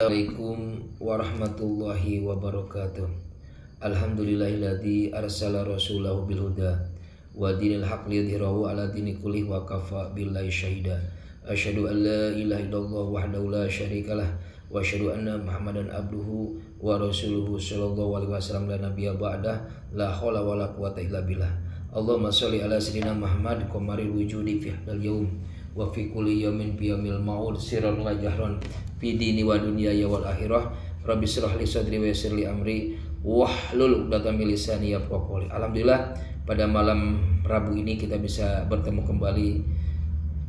Assalamualaikum warahmatullahi wabarakatuh. Alhamdulillahilladzi arsala rasulahu bil huda wa dinil haqq liyudhhirahu ala dini kullih wa kafa billahi syahida. Asyhadu an la ilaha illallah wahdahu la syarikalah wa asyhadu anna Muhammadan abduhu wa rasuluhu sallallahu alaihi wasallam la nabiyya ba'dah la haula wala quwata illa billah. Allahumma shalli ala sayyidina Muhammad qamaril wujudi fi hadal yaum wa fi kulli yaumin fi yaumil ma'ud sirran wa jahran fi dini wa dunya ya wal akhirah. Rabbi shrah li sadri wa yassir li amri wahlul 'uqdatam min lisani yafqahu qawli. Alhamdulillah pada malam Rabu ini kita bisa bertemu kembali,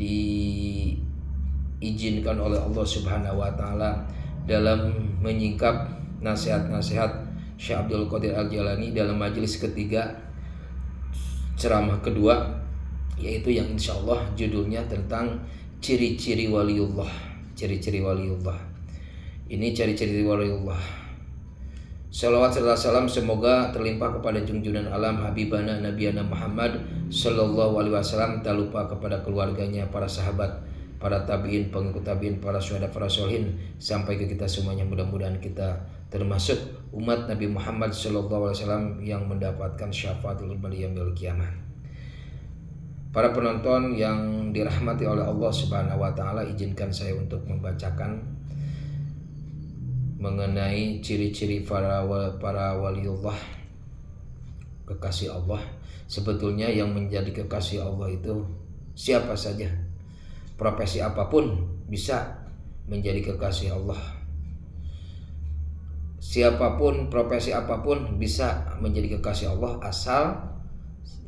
diizinkan oleh Allah Subhanahu wa taala dalam menyingkap nasihat-nasihat Syekh Abdul Qadir Al-Jailani dalam majelis ketiga, ceramah kedua, yaitu yang insyaallah judulnya tentang ciri-ciri waliullah. Ciri-ciri waliullah. Ini ciri-ciri waliullah. Salawat serta salam semoga terlimpah kepada junjungan alam Habibana Nabiyana Muhammad sallallahu alaihi wasallam, tak lupa kepada keluarganya, para sahabat, para tabi'in, pengikut tabi'in, para syuhada, para sholihin, sampai ke kita semuanya. Mudah-mudahan kita termasuk umat Nabi Muhammad sallallahu alaihi wasallam yang mendapatkan syafaatul ulama yaumil qiyamah. Para penonton yang dirahmati oleh Allah Subhanahu wa taala, izinkan saya untuk membacakan mengenai ciri-ciri para waliullah, kekasih Allah. Sebetulnya yang menjadi kekasih Allah itu siapa saja, profesi apapun bisa menjadi kekasih Allah. Siapapun, profesi apapun bisa menjadi kekasih Allah asal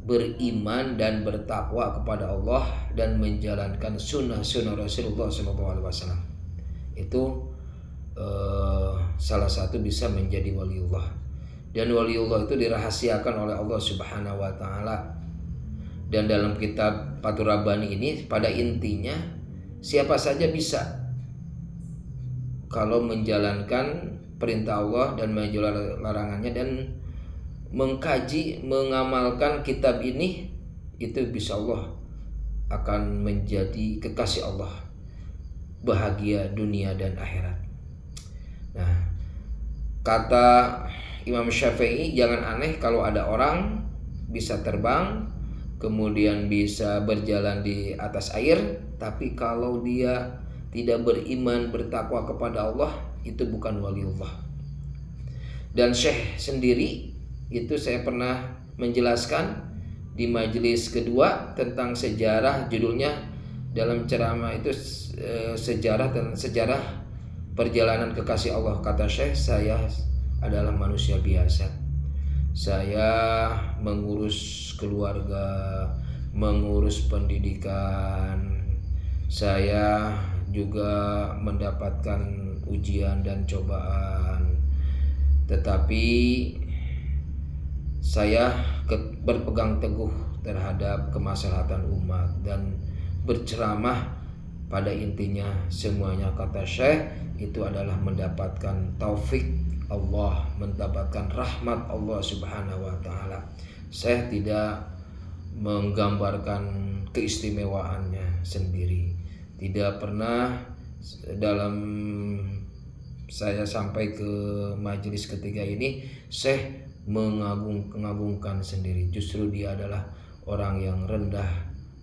beriman dan bertakwa kepada Allah dan menjalankan sunnah-sunnah Rasulullah SAW. Itu salah satu bisa menjadi waliullah. Dan waliullah itu dirahasiakan oleh Allah Subhanahu wa taala. Dan dalam kitab Fathur Rabbani ini pada intinya siapa saja bisa kalau menjalankan perintah Allah dan menjauhi larangannya dan mengkaji, mengamalkan kitab ini, itu bisa Allah akan menjadi kekasih Allah, bahagia dunia dan akhirat. Nah, kata Imam Syafi'i, jangan aneh kalau ada orang bisa terbang, kemudian bisa berjalan di atas air, tapi kalau dia tidak beriman, bertakwa kepada Allah, itu bukan waliullah. Dan Syekh sendiri itu saya pernah menjelaskan di majelis kedua tentang sejarah, judulnya dalam ceramah itu sejarah perjalanan kekasih Allah. Kata Syekh, saya adalah manusia biasa. Saya mengurus keluarga, mengurus pendidikan. Saya juga mendapatkan ujian dan cobaan. Tetapi saya berpegang teguh terhadap kemaslahatan umat dan berceramah. Pada intinya semuanya, kata Syekh, itu adalah mendapatkan taufik Allah, mendapatkan rahmat Allah Subhanahu wa taala. Saya tidak menggambarkan keistimewaannya sendiri. Tidak pernah dalam saya sampai ke majelis ketiga ini Syekh mengagungkan sendiri. Justru dia adalah orang yang rendah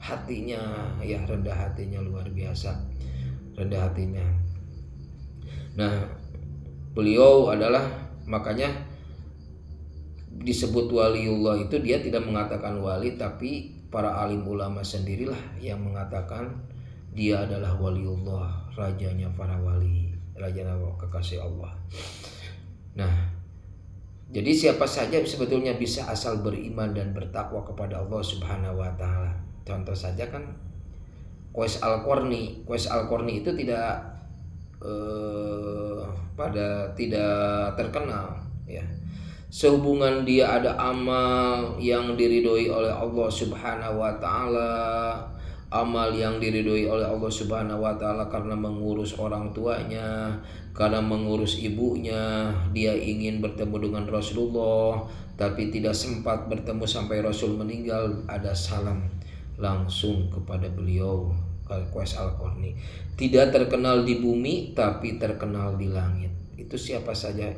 hatinya, ya rendah hatinya luar biasa, rendah hatinya. Nah, beliau adalah, makanya disebut waliullah itu dia tidak mengatakan wali, tapi para alim ulama sendirilah yang mengatakan dia adalah waliullah, rajanya para wali, rajanya kekasih Allah. Nah, jadi siapa saja sebetulnya bisa asal beriman dan bertakwa kepada Allah Subhanahu wa taala. Contoh saja kan Qais Al-Qarni. Qais Al-Qarni itu tidak tidak terkenal, ya. Sehubungan dia ada amal yang diridhoi oleh Allah Subhanahu wa taala, amal yang diridhoi oleh Allah Subhanahu wa taala karena mengurus orang tuanya, karena mengurus ibunya. Dia ingin bertemu dengan Rasulullah tapi tidak sempat bertemu sampai Rasul meninggal. Ada salam langsung kepada beliau Qais Al-Qarni. Tidak terkenal di bumi tapi terkenal di langit. Itu siapa saja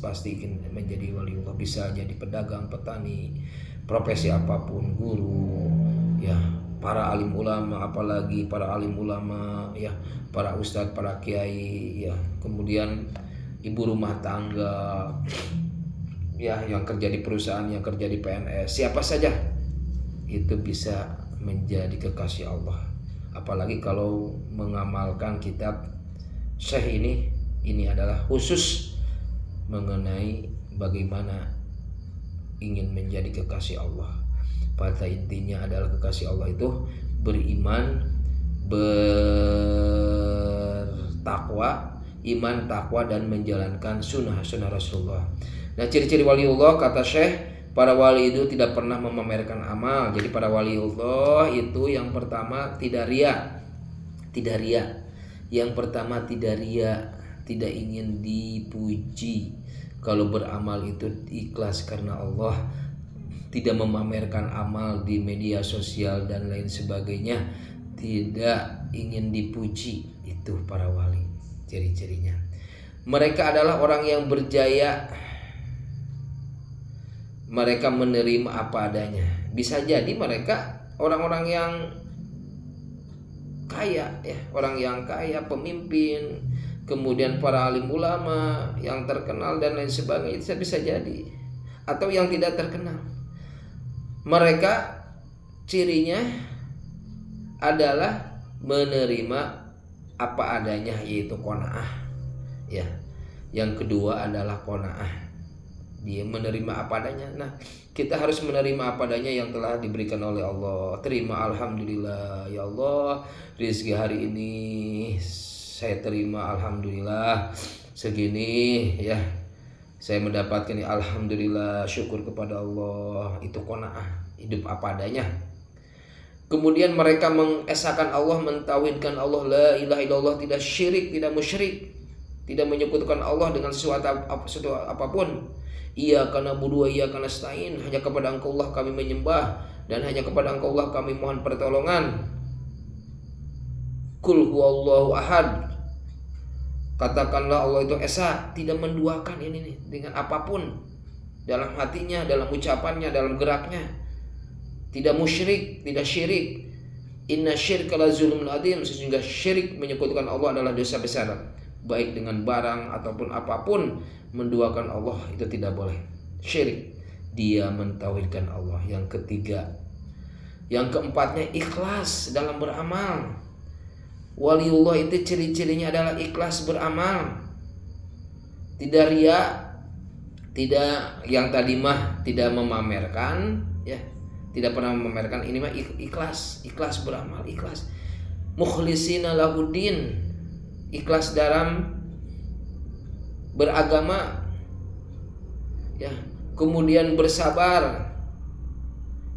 pasti ingin menjadi waliullah. Bisa jadi pedagang, petani, profesi apapun, guru, ya, para alim ulama, apalagi para alim ulama, ya, para ustadz, para kiai, ya, kemudian ibu rumah tangga, ya, yang kerja di perusahaan, yang kerja di PNS, siapa saja itu bisa menjadi kekasih Allah. Apalagi kalau mengamalkan kitab Syekh ini adalah khusus mengenai bagaimana ingin menjadi kekasih Allah. Pada intinya adalah kekasih Allah itu beriman, bertakwa, iman, takwa, dan menjalankan sunnah Rasulullah. Nah, ciri-ciri waliullah kata Syekh, para wali itu tidak pernah memamerkan amal. Jadi para waliullah itu yang pertama tidak ria. Yang pertama tidak ria, tidak ingin dipuji. Kalau beramal itu ikhlas karena Allah, tidak memamerkan amal di media sosial dan lain sebagainya, tidak ingin dipuji. Itu para wali ciri-cirinya. Mereka adalah orang yang berjaya. Mereka menerima apa adanya. Bisa jadi mereka orang-orang yang kaya, ya, orang yang kaya, pemimpin, kemudian para alim ulama yang terkenal dan lain sebagainya, itu bisa jadi. Atau yang tidak terkenal. Mereka cirinya adalah menerima apa adanya, yaitu qanaah. Ya. Yang kedua adalah qanaah. Dia menerima apa adanya. Nah, kita harus menerima apa adanya yang telah diberikan oleh Allah. Terima, alhamdulillah, ya Allah, rezeki hari ini saya terima, alhamdulillah, segini, ya, saya mendapatkan ini, alhamdulillah, syukur kepada Allah. Itu qanaah, hidup apa adanya. Kemudian mereka mengesahkan Allah, mentauhidkan Allah, la ilaha illallah, tidak syirik, tidak musyrik, tidak menyekutukan Allah dengan sesuatu apapun. Iyyaka na'budu wa iyyaka nasta'in, hanya kepada Engkau Allah kami menyembah dan hanya kepada Engkau Allah kami mohon pertolongan. Qul huwallahu ahad, katakanlah Allah itu esa, tidak menduakan ini dengan apapun, dalam hatinya, dalam ucapannya, dalam geraknya. Tidak musyrik, tidak syirik. Inna syirka la zulmun adzim, sehingga syirik, menyekutukan Allah, adalah dosa besar. Baik dengan barang ataupun apapun, menduakan Allah itu tidak boleh. Syirik, dia mentauhidkan Allah. Yang ketiga, yang keempatnya ikhlas dalam beramal. Waliullah itu ciri-cirinya adalah ikhlas beramal, tidak ria, tidak yang tadi mah tidak memamerkan, ya, tidak pernah memamerkan. Ini mah ikhlas beramal, ikhlas. Mukhlishina lahuddin, ikhlas dalam beragama, ya. Kemudian bersabar.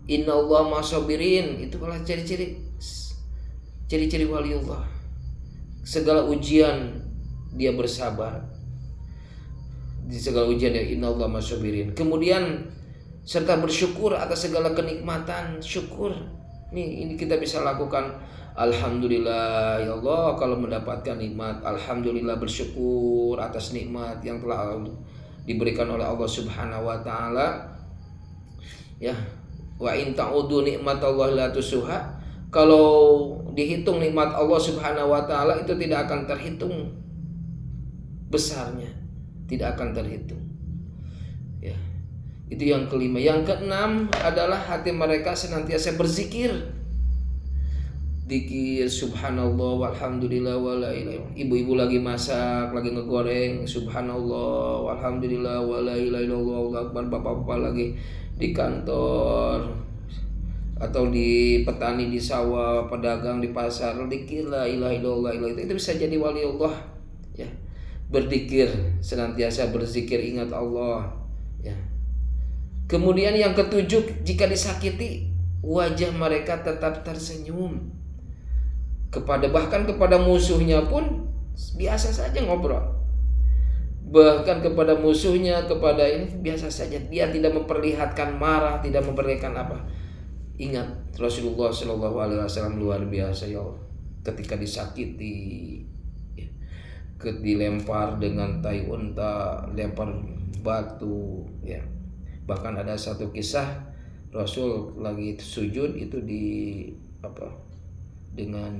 Innallaha ma'asabirin, itu adalah ciri-ciri waliullah. Segala ujian dia bersabar. Di segala ujian dia innallaha ma'asabirin. Kemudian serta bersyukur atas segala kenikmatan, syukur. Ini kita bisa lakukan. Alhamdulillah, ya Allah, kalau mendapatkan nikmat, alhamdulillah, bersyukur atas nikmat yang telah diberikan oleh Allah Subhanahu wa taala. Ya, wa in ta'udu nikmatallahi la tusuha. Kalau dihitung nikmat Allah Subhanahu wa taala itu tidak akan terhitung besarnya, tidak akan terhitung. Ya. Itu yang kelima. Yang keenam adalah hati mereka senantiasa berzikir. Zikir subhanallah walhamdulillah wala ilaha illallah. Ibu-ibu lagi masak, lagi ngegoreng, subhanallah walhamdulillah wala ilaha illallah, Allahu akbar. Bapak-bapak lagi di kantor atau di petani di sawah, pedagang di pasar, zikir la ilaha illallah, itu bisa jadi waliullah, ya. Berzikir, senantiasa berzikir, ingat Allah, ya. Kemudian yang ketujuh, jika disakiti, wajah mereka tetap tersenyum. Bahkan kepada musuhnya pun biasa saja ngobrol. Bahkan kepada musuhnya, kepada ini biasa saja. Dia tidak memperlihatkan marah, tidak memperlihatkan apa. Ingat, Rasulullah SAW luar biasa, ya Allah. ketika disakiti, dilempar dengan tai unta, lempar batu, ya. Bahkan ada satu kisah Rasul lagi sujud itu dengan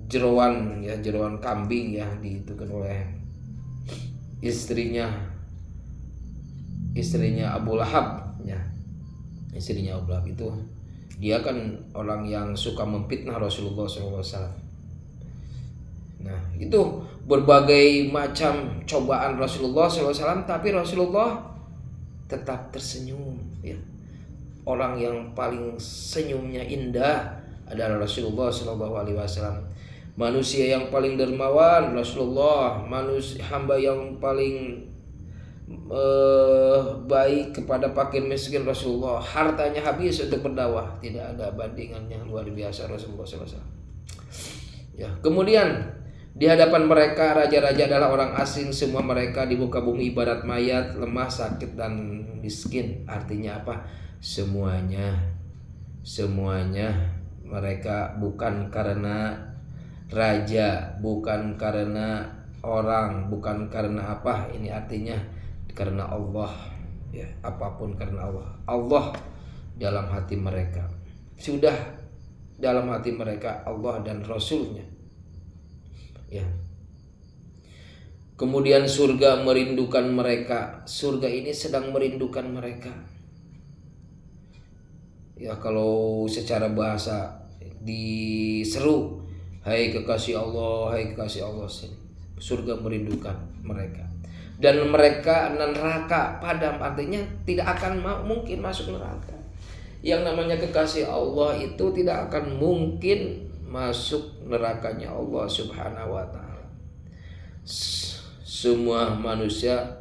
jeroan kambing ya ditukan oleh istrinya Abu Lahab ya. Istrinya Abu Lahab itu dia kan orang yang suka memfitnah Rasulullah SAW. Nah, itu berbagai macam cobaan Rasulullah SAW, tapi Rasulullah tetap tersenyum ya. Orang yang paling senyumnya indah adalah Rasulullah SAW. Manusia yang paling dermawan Rasulullah, hamba yang paling baik kepada fakir miskin Rasulullah. Hartanya habis untuk berdakwah, tidak ada bandingannya, luar biasa Rasulullah SAW. Ya, kemudian di hadapan mereka raja-raja adalah orang asing, semua mereka di muka bumi ibarat mayat, lemah, sakit dan miskin. Artinya apa? Semuanya mereka bukan karena raja, bukan karena orang, bukan karena apa. Ini artinya karena Allah ya, apapun karena Allah. Allah dalam hati mereka. Sudah dalam hati mereka Allah dan Rasulnya. Ya. Kemudian surga merindukan mereka. Surga ini sedang merindukan mereka. Ya, kalau secara bahasa diseru, hai kekasih Allah, hai kekasih Allah, surga merindukan mereka. Dan mereka neraka padam, artinya tidak akan mungkin masuk neraka. Yang namanya kekasih Allah itu tidak akan mungkin masuk nerakanya Allah Subhanahu wa ta'ala. Semua manusia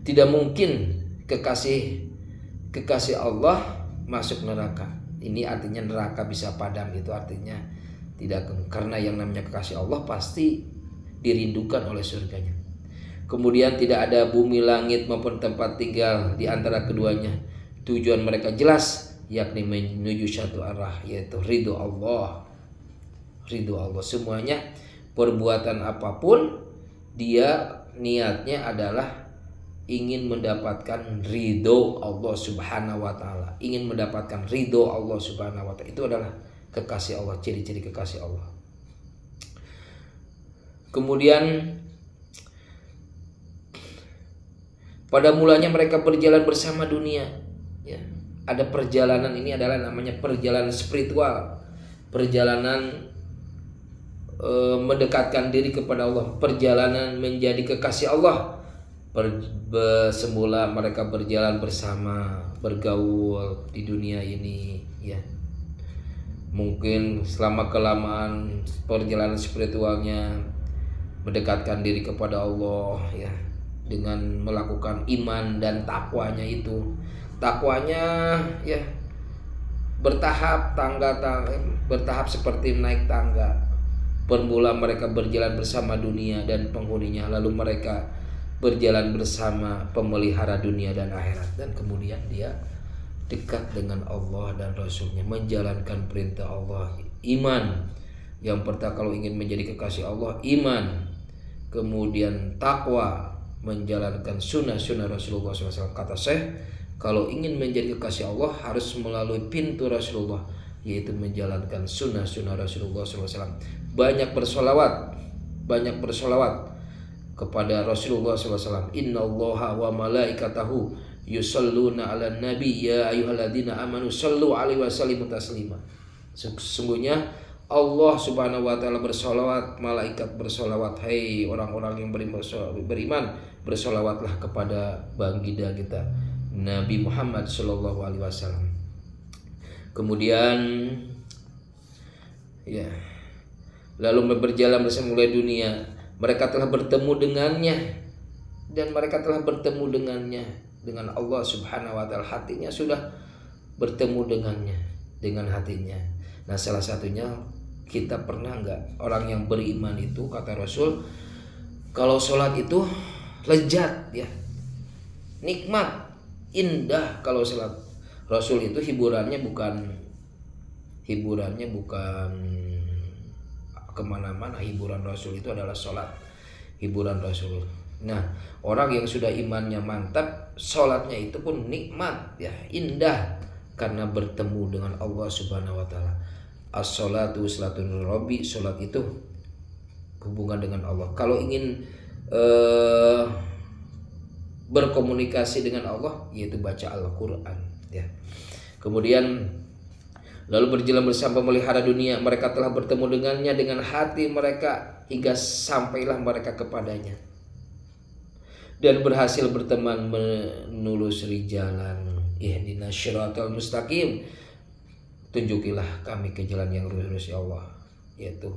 tidak mungkin kekasih Allah masuk neraka. Ini artinya neraka bisa padam, itu artinya tidak, karena yang namanya kekasih Allah pasti dirindukan oleh surganya. Kemudian tidak ada bumi, langit maupun tempat tinggal di antara keduanya. Tujuan mereka jelas, yakni menuju satu arah, yaitu ridho Allah. Ridho Allah. Semuanya perbuatan apapun dia niatnya adalah ingin mendapatkan ridho Allah Subhanahu wa ta'ala. Ingin mendapatkan ridho Allah Subhanahu wa ta'ala. Itu adalah kekasih Allah, ciri-ciri kekasih Allah. Kemudian pada mulanya mereka berjalan bersama dunia ya. Ada perjalanan, ini adalah namanya perjalanan spiritual, perjalanan mendekatkan diri kepada Allah, perjalanan menjadi kekasih Allah. Semula mereka berjalan bersama, bergaul di dunia ini ya. Mungkin selama kelamaan perjalanan spiritualnya mendekatkan diri kepada Allah ya, dengan melakukan iman dan takwanya itu. Takwanya ya bertahap, bertahap seperti naik tangga. Bermula mereka berjalan bersama dunia dan penghuninya, lalu mereka berjalan bersama pemelihara dunia dan akhirat, dan kemudian dia dekat dengan Allah dan Rasulnya, menjalankan perintah Allah. Iman yang pertama, kalau ingin menjadi kekasih Allah, iman. Kemudian takwa, menjalankan sunnah-sunnah Rasulullah SAW. Kata Syekh, kalau ingin menjadi kekasih Allah harus melalui pintu Rasulullah, yaitu menjalankan sunnah-sunnah Rasulullah SAW. Banyak bersolawat kepada Rasulullah SAW. Innallaha wa malaikatahu yusalluna ala nabi ya ayyuhalladzina amanu sallu alaihi wasallimu taslima. Sesungguhnya Allah Subhanahu wa ta'ala bersolawat, malaikat bersolawat. Hai orang-orang yang beriman, bersolawatlah kepada baginda kita Nabi Muhammad sallallahu alaihi wasallam. Kemudian ya, lalu berjalan bersama mulai dunia. Mereka telah bertemu dengannya, dan mereka telah bertemu dengannya, dengan Allah Subhanahu wa ta'ala. Hatinya sudah bertemu dengannya, dengan hatinya. Nah, salah satunya, kita pernah enggak, orang yang beriman itu, kata Rasul, kalau sholat itu lezat ya, nikmat, indah kalau sholat. Rasul itu hiburannya bukan kemana-mana. Hiburan Rasul itu adalah sholat. Hiburan Rasul. Nah, orang yang sudah imannya mantap, sholatnya itu pun nikmat, ya, indah, karena bertemu dengan Allah Subhanahu wa Ta'ala. As-sholatu salatun Rabbi, sholat itu hubungan dengan Allah. Kalau ingin berkomunikasi dengan Allah, yaitu baca Al-Quran, ya. Kemudian lalu berjalan bersama memelihara dunia, mereka telah bertemu dengannya dengan hati mereka hingga sampailah mereka kepadanya, dan berhasil berteman menelusuri jalan. Ihdinas syiratal mustaqim, tunjukilah kami ke jalan yang lurus ya Allah, yaitu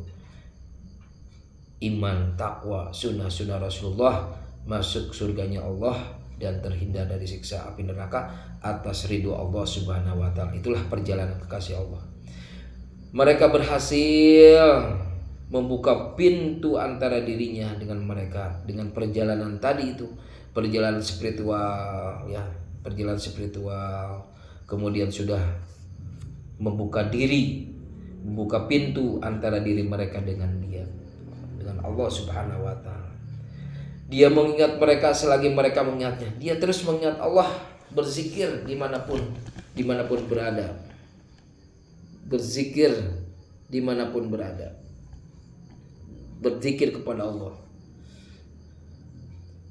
iman, takwa, sunnah Rasulullah, masuk surganya Allah, dan terhindar dari siksa api neraka atas ridho Allah Subhanahu wa Ta'ala. Itulah perjalanan kekasih Allah. Mereka berhasil membuka pintu antara dirinya dengan mereka, dengan perjalanan tadi itu, perjalanan spiritual, ya, perjalanan spiritual. Kemudian sudah membuka diri, membuka pintu antara diri mereka dengan Dia, dengan Allah Subhanahu wa Ta'ala. Dia mengingat mereka selagi mereka mengingatnya. Dia terus mengingat Allah, berzikir dimanapun berada. Berzikir dimanapun berada. Berzikir kepada Allah.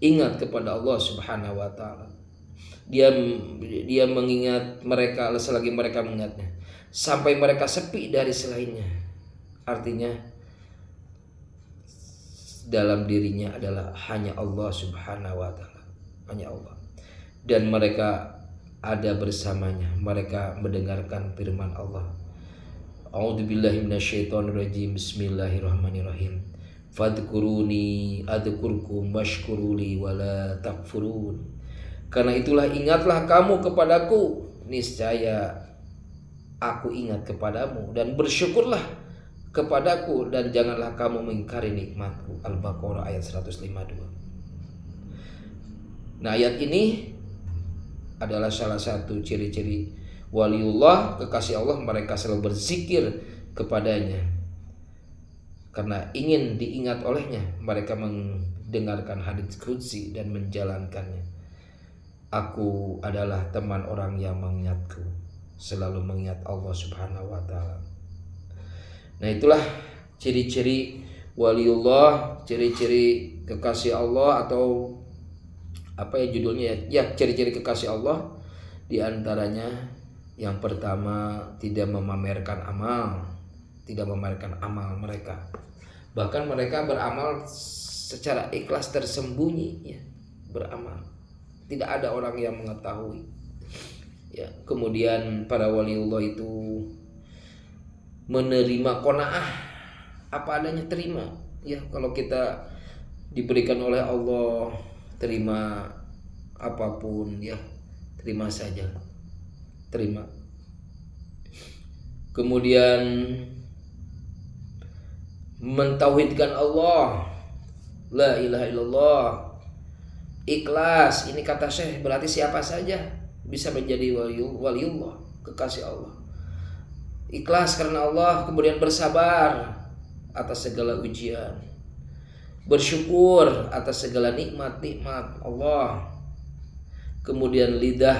Ingat kepada Allah Subhanahu wa Ta'ala. Dia mengingat mereka selagi mereka mengingatnya, sampai mereka sepi dari selainnya. Artinya dalam dirinya adalah hanya Allah Subhanahu wa Ta'ala, hanya Allah, dan mereka ada bersamanya. Mereka mendengarkan firman Allah. A'udzubillahi minasyaitonirrajim. Bismillahirrahmanirrahim. Fadhkuruni adzkurkum washkuruli wala takfurun. Karena itulah ingatlah kamu kepadaku, niscaya aku ingat kepadamu, dan bersyukurlah kepadaku, dan janganlah kamu mengingkari nikmatku. Al-Baqarah ayat 152. Nah, ayat ini adalah salah satu ciri-ciri waliullah, kekasih Allah. Mereka selalu berzikir kepadanya karena ingin diingat olehnya. Mereka mendengarkan hadits qudsi dan menjalankannya. Aku adalah teman orang yang mengingatku, selalu mengingat Allah Subhanahu wa Ta'ala. Nah, itulah ciri-ciri waliullah, ciri-ciri kekasih Allah, atau apa ya judulnya ya, ciri-ciri kekasih Allah. Di antaranya yang pertama, tidak memamerkan amal mereka. Bahkan mereka beramal secara ikhlas, tersembunyi, ya, beramal. Tidak ada orang yang mengetahui. Ya, kemudian para waliullah itu menerima qanaah, apa adanya, terima. Ya, kalau kita diberikan oleh Allah, terima apapun, ya, terima saja, terima. Kemudian mentauhidkan Allah, la ilaha illallah, ikhlas. Ini kata Syekh, berarti siapa saja bisa menjadi waliullah, kekasih Allah. Ikhlas karena Allah, kemudian bersabar atas segala ujian, bersyukur atas segala nikmat-nikmat Allah, kemudian lidah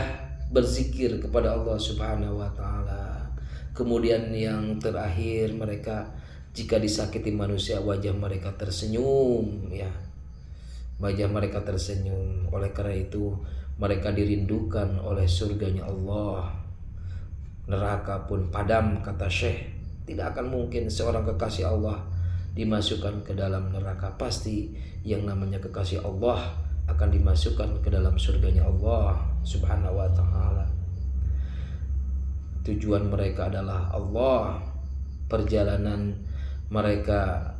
berzikir kepada Allah Subhanahu wa Ta'ala. Kemudian yang terakhir, mereka jika disakiti manusia, wajah mereka tersenyum, ya, wajah mereka tersenyum. Oleh karena itu mereka dirindukan oleh surganya Allah. Neraka pun padam, kata Syekh. Tidak akan mungkin seorang kekasih Allah dimasukkan ke dalam neraka. Pasti yang namanya kekasih Allah akan dimasukkan ke dalam surganya Allah Subhanahu wa Ta'ala. Tujuan mereka adalah Allah. Perjalanan mereka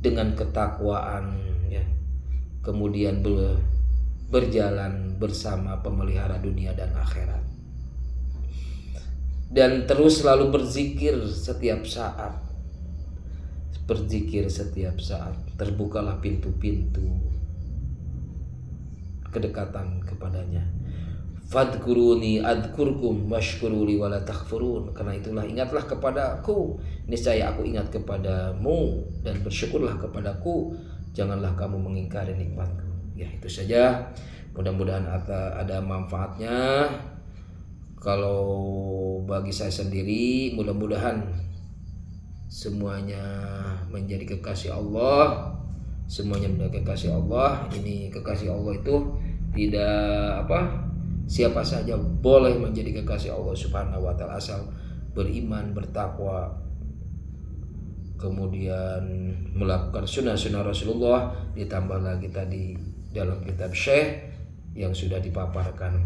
dengan ketakwaan, ya, kemudian berjalan bersama pemelihara dunia dan akhirat, dan terus selalu berzikir setiap saat. Berzikir setiap saat, terbukalah pintu-pintu kedekatan kepadanya. Fadkuruni adkurkum washkuruli wala takfurun. Karena itulah ingatlah kepadaku, niscaya aku ingat kepadamu, dan bersyukurlah kepadaku, janganlah kamu mengingkari nikmatku. Ya, itu saja. Mudah-mudahan ada manfaatnya. Kalau bagi saya sendiri, mudah-mudahan semuanya menjadi kekasih Allah. Semuanya menjadi kekasih Allah. Ini kekasih Allah itu tidak siapa saja boleh menjadi kekasih Allah Subhanahu wa taala, asal beriman, bertakwa, kemudian melakukan sunnah-sunnah Rasulullah, ditambah lagi tadi dalam kitab Syekh yang sudah dipaparkan.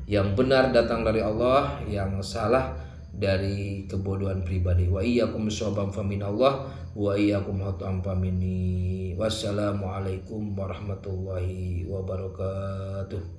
Yang benar datang dari Allah, yang salah dari kebodohan pribadi. Wa iyyakum shawban faminallah wa iyyakum khata'an famini. Wassalamualaikum warahmatullahi wabarakatuh.